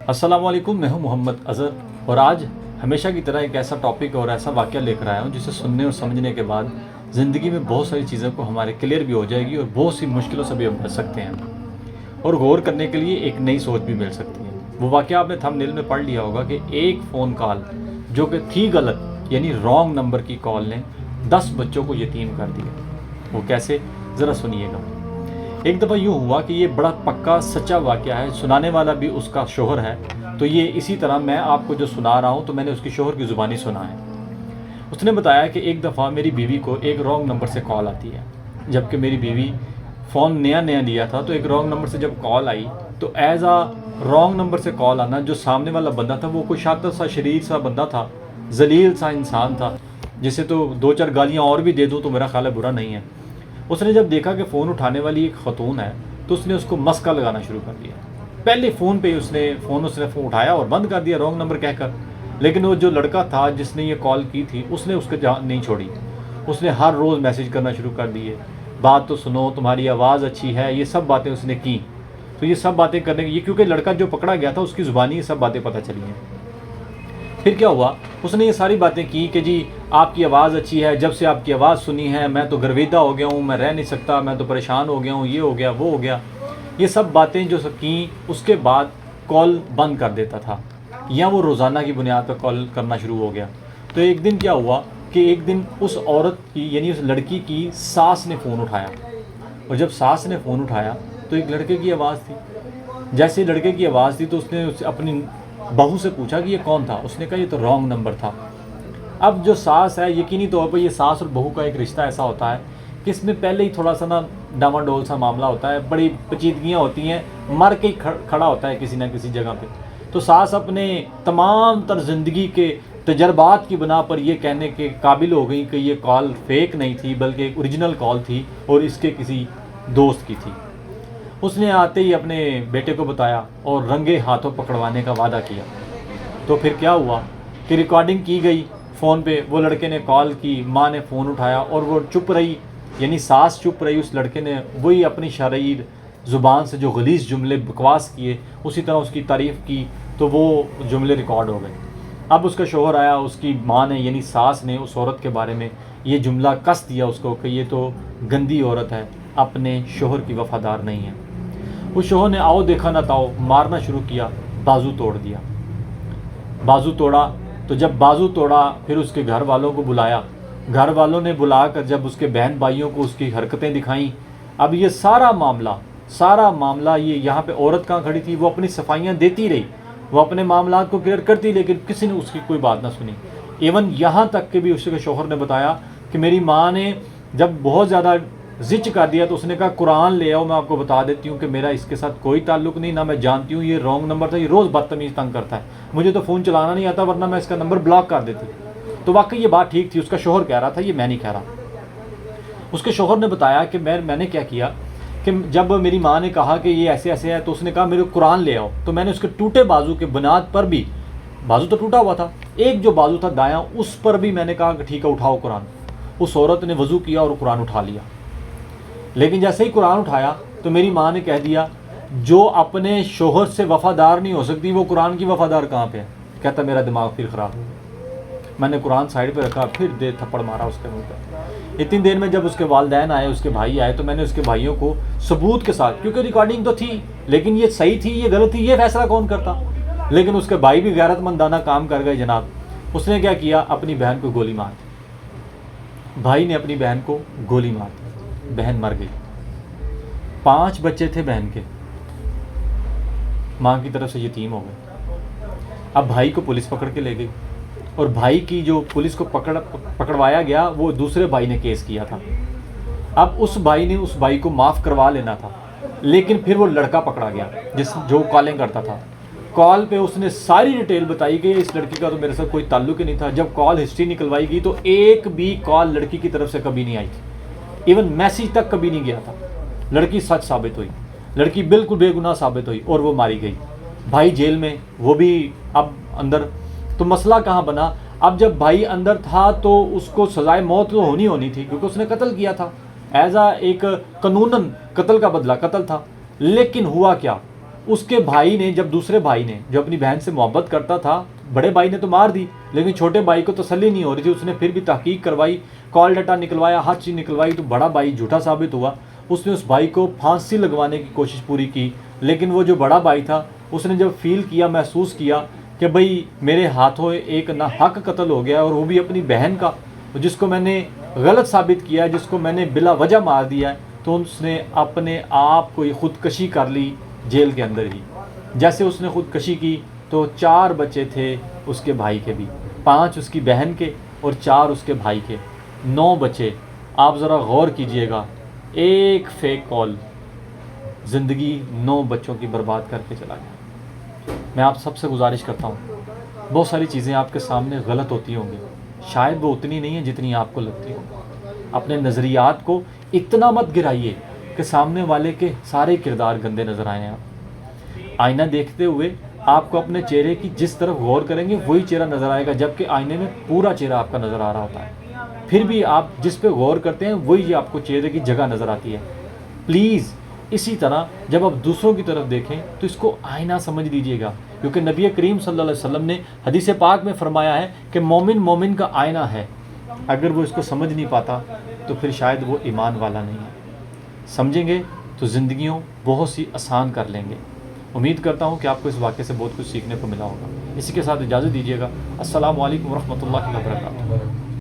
अस्सलाम वालेकुम, मैं हूं मोहम्मद अज़हर और आज हमेशा की तरह एक ऐसा टॉपिक और ऐसा वाक़या लेकर आया हूं जिसे सुनने और समझने के बाद ज़िंदगी में बहुत सारी चीज़ों को हमारे क्लियर भी हो जाएगी और बहुत सी मुश्किलों से भी हम बच सकते हैं और गौर करने के लिए एक नई सोच भी मिल सकती है। वो वाक़या आपने थंबनेल में पढ़ लिया होगा कि एक फ़ोन कॉल जो कि थी गलत यानी रॉन्ग नंबर की कॉल ने 10 बच्चों को यतीम कर दिया। वो कैसे, ज़रा सुनिएगा। एक दफ़ा यूँ हुआ कि ये बड़ा पक्का सच्चा वाक़या है, सुनाने वाला भी उसका शोहर है। तो ये इसी तरह मैं आपको जो सुना रहा हूँ तो मैंने उसकी शोहर की ज़ुबानी सुना है। उसने बताया कि एक दफ़ा मेरी बीवी को एक रॉन्ग नंबर से कॉल आती है, जबकि मेरी बीवी फ़ोन नया लिया था। तो एक रॉन्ग नंबर से जब कॉल आई तो एज़ आ रॉन्ग नंबर से कॉल आना, जो सामने वाला बंदा था वो कोई शातिर सा शरीर सा बंदा था, जलील सा इंसान था, जिसे तो 2-4 गालियाँ और भी दे दूँ तो मेरा ख्याल है बुरा नहीं है। उसने जब देखा कि फ़ोन उठाने वाली एक ख़तून है तो उसने उसको मस्का लगाना शुरू कर दिया। पहले फ़ोन पे उसने फ़ोन उठाया और बंद कर दिया रॉन्ग नंबर कहकर। लेकिन वो जो लड़का था जिसने ये कॉल की थी उसने उसके जान नहीं छोड़ी। उसने हर रोज़ मैसेज करना शुरू कर दिए, बात तो सुनो, तुम्हारी आवाज़ अच्छी है, ये सब बातें उसने की। तो ये सब बातें करने की, क्योंकि लड़का जो पकड़ा गया था उसकी ज़ुबानी ये सब बातें पता चली हैं। फिर क्या हुआ, उसने ये सारी बातें की कि जी आपकी आवाज़ अच्छी है, जब से आपकी आवाज़ सुनी है मैं तो गर्विदा हो गया हूँ, मैं रह नहीं सकता, मैं तो परेशान हो गया हूँ, ये हो गया वो हो गया। ये सब बातें जो की, उसके बाद कॉल बंद कर देता था या वो रोज़ाना की बुनियाद पर कॉल करना शुरू हो गया। तो एक दिन क्या हुआ कि एक दिन उस औरत की यानी उस लड़की की सास ने फ़ोन उठाया, और जब सास ने फ़ोन उठाया तो एक लड़के की आवाज़ थी। जैसे लड़के की आवाज़ थी तो उसने अपनी बहू से पूछा कि ये कौन था। उसने कहा ये तो रॉन्ग नंबर था। अब जो सास है, यकीनी तौर पर ये सास और बहू का एक रिश्ता ऐसा होता है कि इसमें पहले ही थोड़ा सा ना डामाडोल सा मामला होता है, बड़ी पेचीदगियाँ होती हैं, मर के खड़ा होता है किसी ना किसी जगह पे। तो सास अपने तमाम तर ज़िंदगी के तजर्बात की बना पर यह कहने के काबिल हो गई कि ये कॉल फेक नहीं थी बल्कि एक ओरिजिनल कॉल थी और इसके किसी दोस्त की थी। उसने आते ही अपने बेटे को बताया और रंगे हाथों पकड़वाने का वादा किया। तो फिर क्या हुआ कि रिकॉर्डिंग की गई फ़ोन पे, वो लड़के ने कॉल की, माँ ने फ़ोन उठाया और वो चुप रही, यानी सास चुप रही। उस लड़के ने वही अपनी शरीर ज़ुबान से जो गलीज़ जुमले बकवास किए उसी तरह उसकी तारीफ़ की, तो वो जुमले रिकॉर्ड हो गए। अब उसका शोहर आया, उसकी माँ ने यानी सास ने उस औरत के बारे में ये जुमला कस दिया उसको कि ये तो गंदी औरत है, अपने शोहर की वफ़ादार नहीं है। उस शोहर ने आओ देखा ना ताओ मारना शुरू किया, बाजू तोड़ दिया। बाजू तोड़ा तो जब बाजू तोड़ा फिर उसके घर वालों को बुलाया। घर वालों ने बुलाकर जब उसके बहन भाइयों को उसकी हरकतें दिखाईं। अब ये सारा मामला ये यहाँ पे औरत कहाँ खड़ी थी, वो अपनी सफाइयाँ देती रही, वो अपने मामला को क्लियर करती, लेकिन किसी ने उसकी कोई बात ना सुनी। इवन यहाँ तक कि भी उसके शोहर ने बताया कि मेरी माँ ने जब बहुत ज़्यादा ज़िच कर दिया तो उसने कहा कुरान ले आओ, मैं आपको बता देती हूँ कि मेरा इसके साथ कोई ताल्लुक़ नहीं, ना मैं जानती हूँ, ये रॉन्ग नंबर था, ये रोज़ बदतमीज़ तंग करता है, मुझे तो फ़ोन चलाना नहीं आता वरना मैं इसका नंबर ब्लॉक कर देती। तो वाकई ये बात ठीक थी, उसका शोहर कह रहा था, ये मैं नहीं कह रहा। उसके शोहर ने बताया कि मैंने क्या किया कि जब मेरी माँ ने कहा कि ये ऐसे ऐसे है तो उसने कहा मेरे को कुरान ले आओ। तो मैंने उसके टूटे बाजू के बुनियाद पर भी, बाजू तो टूटा हुआ था, एक जो बाजू था दायां उस पर भी मैंने कहा कि ठीक है उठाओ कुरान। उस औरत ने वज़ू किया और कुरान उठा लिया। लेकिन जैसे ही कुरान उठाया तो मेरी माँ ने कह दिया जो अपने शोहर से वफ़ादार नहीं हो सकती वो कुरान की वफ़ादार कहाँ पे है। कहता मेरा दिमाग फिर ख़राब हो गया। मैंने कुरान साइड पे रखा, फिर दे थप्पड़ मारा उसके मुंह पर। इतनी देर में जब उसके वालिदैन आए, उसके भाई आए, तो मैंने उसके भाइयों को सबूत के साथ, क्योंकि रिकॉर्डिंग तो थी लेकिन ये सही थी ये गलत थी ये फैसला कौन करता। लेकिन उसके भाई भी गैरतमंदाना काम कर गए जनाब। उसने क्या किया, अपनी बहन को गोली मार दी। भाई ने अपनी बहन को गोली मार दी, बहन मर गई। 5 बच्चे थे बहन के, माँ की तरफ से यतीम हो गए। अब भाई को पुलिस पकड़ के ले गई और भाई की जो पुलिस को पकड़वाया गया वो दूसरे भाई ने केस किया था। अब उस भाई ने उस भाई को माफ़ करवा लेना था, लेकिन फिर वो लड़का पकड़ा गया जो कॉलिंग करता था। कॉल पे उसने सारी डिटेल बताई कि इस लड़की का तो मेरे साथ कोई ताल्लुक ही नहीं था। जब कॉल हिस्ट्री निकलवाई गई तो एक भी कॉल लड़की की तरफ से कभी नहीं आई थी, इवन मैसेज तक कभी नहीं गया था। लड़की सच साबित हुई, लड़की बिल्कुल बेगुनाह साबित हुई और वो मारी गई। भाई जेल में, वो भी अब अंदर। तो मसला कहाँ बना, अब जब भाई अंदर था तो उसको सजाए मौत तो होनी थी क्योंकि उसने कत्ल किया था, एज आ एक कानूनन कत्ल का बदला कत्ल था। लेकिन हुआ क्या, اس کے بھائی نے، جب دوسرے بھائی نے جو اپنی بہن سے محبت کرتا تھا، بڑے بھائی نے تو مار دی، لیکن چھوٹے بھائی کو تسلی نہیں ہو رہی تھی، اس نے پھر بھی تحقیق کروائی، کال ڈاٹا نکلوایا، ہر چیز نکلوائی، تو بڑا بھائی جھوٹا ثابت ہوا۔ اس نے اس بھائی کو پھانسی لگوانے کی کوشش پوری کی، لیکن وہ جو بڑا بھائی تھا اس نے جب فیل کیا، محسوس کیا کہ بھئی میرے ہاتھوں ایک ناحق قتل ہو گیا، اور وہ بھی اپنی بہن کا، جس کو میں نے غلط ثابت کیا ہے، جس کو میں نے بلا وجہ مار دیا ہے، تو اس نے اپنے آپ کو خودکشی کر لی جیل کے اندر ہی۔ جیسے اس نے خودکشی کی تو 4 بچے تھے اس کے بھائی کے بھی، 5 اس کی بہن کے اور 4 اس کے بھائی کے، 9 بچے۔ آپ ذرا غور کیجئے گا، ایک فیک کال زندگی 9 بچوں کی برباد کر کے چلا گیا۔ میں آپ سب سے گزارش کرتا ہوں، بہت ساری چیزیں آپ کے سامنے غلط ہوتی ہوں گی، شاید وہ اتنی نہیں ہیں جتنی آپ کو لگتی ہوں۔ اپنے نظریات کو اتنا مت گرائیے کہ سامنے والے کے سارے کردار گندے نظر آئیں۔ آپ آئینہ دیکھتے ہوئے آپ کو اپنے چہرے کی جس طرف غور کریں گے وہی چہرہ نظر آئے گا، جبکہ آئینے میں پورا چہرہ آپ کا نظر آ رہا ہوتا ہے، پھر بھی آپ جس پہ غور کرتے ہیں وہی آپ کو چہرے کی جگہ نظر آتی ہے۔ پلیز اسی طرح جب آپ دوسروں کی طرف دیکھیں تو اس کو آئینہ سمجھ لیجئے گا، کیونکہ نبی کریم صلی اللہ علیہ وسلم نے حدیث پاک میں فرمایا ہے کہ مومن مومن کا آئینہ ہے۔ اگر وہ اس کو سمجھ نہیں پاتا تو پھر شاید وہ ایمان والا نہیں ہے۔ سمجھیں گے تو زندگیوں بہت سی آسان کر لیں گے۔ امید کرتا ہوں کہ آپ کو اس واقعے سے بہت کچھ سیکھنے کو ملا ہوگا۔ اسی کے ساتھ اجازت دیجیے گا۔ السلام علیکم ورحمۃ اللہ وبرکاتہ۔